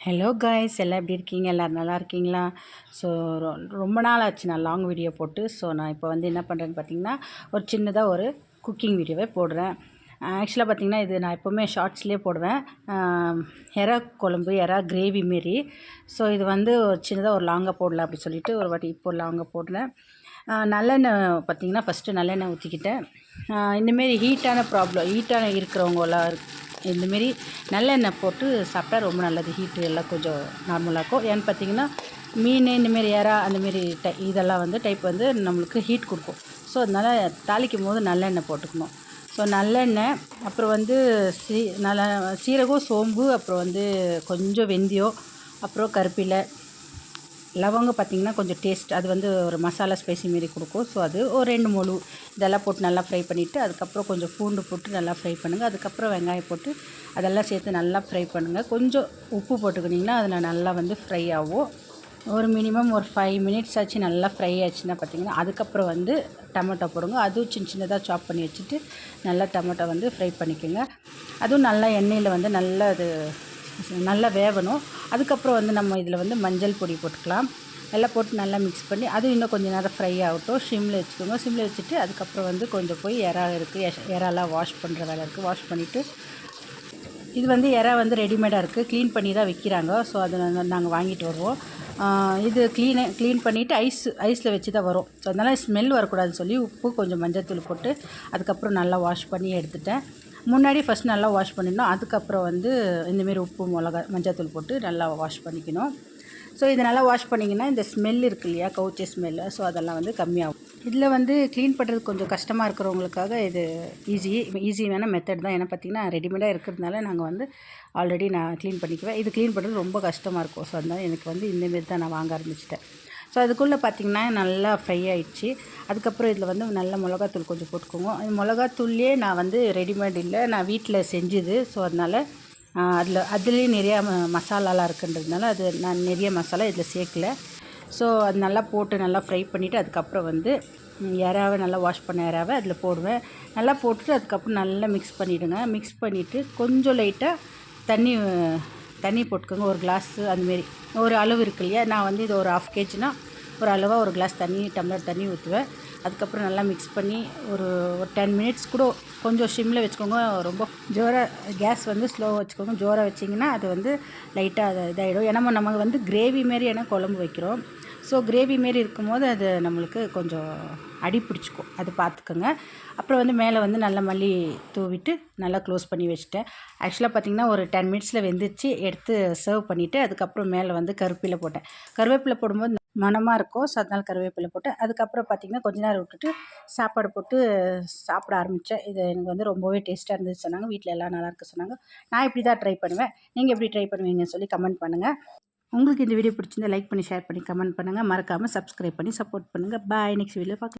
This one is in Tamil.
ஹலோ காய்ஸ், எல்லாம் எப்படி இருக்கீங்க? எல்லோரும் நல்லா இருக்கீங்களா? ஸோ ரொம்ப நாள் ஆச்சு நான் லாங் வீடியோ போட்டு. ஸோ நான் இப்போ வந்து என்ன பண்ணுறேன்னு பார்த்தீங்கன்னா, ஒரு சின்னதாக ஒரு குக்கிங் வீடியோவே போடுறேன். ஆக்சுவலாக பார்த்தீங்கன்னா, இது நான் எப்போவுமே ஷார்ட்ஸ்லேயே போடுவேன். எறா குழம்பு, எறா கிரேவி மாரி. ஸோ இது வந்து ஒரு சின்னதாக ஒரு லாங்காக போடலாம் அப்படி சொல்லிட்டு ஒரு வாட்டி இப்போ லாங்காக போடுறேன். நல்லெண்ணெய் பார்த்தீங்கன்னா, ஃபஸ்ட்டு நல்லெண்ணெய் ஊற்றிக்கிட்டேன். இந்தமாரி ஹீட்டான இருக்கிறவங்களாம் இந்தமாரி நல்லெண்ணெய் போட்டு சாப்பிட்டா ரொம்ப நல்லது. ஹீட்டு எல்லாம் கொஞ்சம் நார்மலாகும். ஏன்னு பார்த்தீங்கன்னா, மீன் இந்தமாரி எறா அந்தமாரி இதெல்லாம் வந்து டைப் வந்து நம்மளுக்கு ஹீட் கொடுக்கும். ஸோ அதனால் தாளிக்கும் போது நல்லெண்ணெய் போட்டுக்கணும். ஸோ நல்லெண்ணெய், அப்புறம் வந்து சீரகம், சோம்பு, அப்புறம் வந்து கொஞ்சம் வெந்தயம், அப்புறம் கருவேப்பிலை, லவங்கம் பார்த்திங்கன்னா கொஞ்சம் டேஸ்ட், அது வந்து ஒரு மசாலா ஸ்பைசி மாரி கொடுக்கும். ஸோ அது ஒரு 2 முழு இதெல்லாம் போட்டு நல்லா ஃப்ரை பண்ணிவிட்டு, அதுக்கப்புறம் கொஞ்சம் பூண்டு போட்டு நல்லா ஃப்ரை பண்ணுங்கள். அதுக்கப்புறம் வெங்காயம் போட்டு அதெல்லாம் சேர்த்து நல்லா ஃப்ரை பண்ணுங்கள். கொஞ்சம் உப்பு போட்டுக்கிட்டிங்கன்னா அதில் நல்லா வந்து ஃப்ரை ஆகும். ஒரு மினிமம் ஒரு 5 மினிட்ஸ் ஆச்சு நல்லா ஃப்ரை ஆச்சுன்னா பார்த்திங்கன்னா, அதுக்கப்புறம் வந்து டொமேட்டோ போடுங்க. அதுவும் சின்னதாக சாப் பண்ணி வச்சுட்டு நல்லா டொமேட்டோ வந்து ஃப்ரை பண்ணிக்கோங்க. அதுவும் நல்லா எண்ணெயில் வந்து நல்லா வேகணும். அதுக்கப்புறம் வந்து நம்ம இதில் வந்து மஞ்சள் பொடி போட்டுக்கலாம். எல்லாம் போட்டு நல்லா மிக்ஸ் பண்ணி அது இன்னும் கொஞ்சம் நேரம் ஃப்ரை ஆகட்டும். சிம்மில் வச்சுக்கோங்க. சிம்மில் வச்சுட்டு அதுக்கப்புறம் வந்து கொஞ்சம் போய் எறா இருக்குது, எறாலாம் வாஷ் பண்ணுற வேலை இருக்குது. வாஷ் பண்ணிவிட்டு, இது வந்து எறா வந்து ரெடிமேடாக இருக்குது, க்ளீன் பண்ணி தான் விற்கிறாங்க. ஸோ அதை நாங்கள் வாங்கிட்டு வருவோம். இது க்ளீன் பண்ணிவிட்டு ஐஸில் வச்சு தான் வரும். ஸோ அதனால் ஸ்மெல் வரக்கூடாதுன்னு சொல்லி உப்பு கொஞ்சம் மஞ்சள் போட்டு அதுக்கப்புறம் நல்லா வாஷ் பண்ணி எடுத்துட்டேன். முன்னாடி ஃபஸ்ட் நல்லா வாஷ் பண்ணிடணும். அதுக்கப்புறம் வந்து இந்தமாரி உப்பு, மஞ்சள் போட்டு நல்லா வாஷ் பண்ணிக்கணும். ஸோ இதை நல்லா வாஷ் பண்ணிங்கன்னா இந்த ஸ்மெல் இருக்கு இல்லையா, கவுச்சி ஸ்மெல்லு, ஸோ அதெல்லாம் வந்து கம்மியாகும். இதில் வந்து க்ளீன் பண்ணுறது கொஞ்சம் கஷ்டமாக இருக்கிறவங்களுக்காக இது ஈஸியான மெத்தட் தான். ஏன்னா பார்த்திங்கன்னா ரெடிமேடாக இருக்கிறதுனால நாங்கள் வந்து ஆல்ரெடி நான் க்ளீன் பண்ணிக்குவேன். இது க்ளீன் பண்ணுறது ரொம்ப கஷ்டமாக இருக்கும். ஸோ அதனால் எனக்கு வந்து இந்தமாரி தான் நான் வாங்க ஆரம்பிச்சிட்டேன். ஸோ அதுக்குள்ளே பார்த்திங்கன்னா நல்லா ஃப்ரை ஆகிடுச்சு. அதுக்கப்புறம் இதில் வந்து நல்ல மிளகாத்தூள் கொஞ்சம் போட்டுக்கோங்க. மிளகாத்தூள்லேயே நான் வந்து ரெடிமேட் இல்லை, நான் வீட்டில் செஞ்சுது. ஸோ அதனால் அதுலேயே நிறையா மசாலாலாம் இருக்குன்றதுனால நான் நிறைய மசாலா இதில் சேர்க்கல. ஸோ அது நல்லா போட்டு நல்லா ஃப்ரை பண்ணிவிட்டு அதுக்கப்புறம் வந்து எறாவை நல்லா வாஷ் பண்ண எறாவை அதில் போடுவேன். நல்லா போட்டுட்டு அதுக்கப்புறம் நல்லா மிக்ஸ் பண்ணிவிடுங்க. மிக்ஸ் பண்ணிவிட்டு கொஞ்சம் லைட்டாக தண்ணி போட்டுக்கோங்க. ஒரு கிளாஸு அந்தமாரி ஒரு அளவு இருக்கு இல்லையா, நான் வந்து இது ஒரு 1/2 kgனா ஒரு அளவாக ஒரு கிளாஸ் டம்ளர் தண்ணி ஊற்றுவேன். அதுக்கப்புறம் நல்லா மிக்ஸ் பண்ணி ஒரு 10 மினிட்ஸ் கூட கொஞ்சம் சிம்மில் வச்சுக்கோங்க. ரொம்ப கேஸ் வந்து ஸ்லோவாக வச்சுக்கோங்க. ஜோராக வச்சிங்கன்னா அது வந்து லைட்டாக இதாகிடும். ஏன்னா நம்ம வந்து கிரேவி மாரியான குழம்பு வைக்கிறோம். ஸோ கிரேவி மாரி இருக்கும்போது அது நம்மளுக்கு கொஞ்சம் அடி பிடிச்சிக்கும், அது பார்த்துக்கோங்க. அப்புறம் வந்து மேலே வந்து நல்லா மல்லி தூவிட்டு நல்லா க்ளோஸ் பண்ணி வச்சுட்டேன். ஆக்சுவலாக பார்த்திங்கன்னா ஒரு 10 மினிட்ஸில் வெந்துச்சு. எடுத்து சர்வ் பண்ணிவிட்டு அதுக்கப்புறம் மேலே வந்து கருவேப்பிலை போட்டேன். கருவேப்பிலை போடும்போது மணமாக இருக்கும். ஸோ அதனால் கருவேப்பிலை போட்டு அதுக்கப்புறம் பார்த்திங்கன்னா கொஞ்ச நேரம் விட்டுட்டு சாப்பாடு போட்டு சாப்பிட ஆரம்பித்தேன். இது எனக்கு வந்து ரொம்பவே டேஸ்ட்டாக இருந்துச்சு சொன்னாங்க. வீட்டில் எல்லாம் நல்லாயிருக்கு சொன்னாங்க. நான் இப்படி தான் ட்ரை பண்ணுவேன். நீங்கள் எப்படி ட்ரை பண்ணுவீங்கன்னு சொல்லி கமெண்ட் பண்ணுங்கள். உங்களுக்கு இந்த வீடியோ பிடிச்சிருந்தா லைக் பண்ணி, ஷேர் பண்ணி, கமெண்ட் பண்ணுங்கள். மறக்காமல் சப்ஸ்கிரைப் பண்ணி சப்போர்ட் பண்ணுங்கள். பாய். நெக்ஸ்ட் வீடியோ பார்க்கலாம்.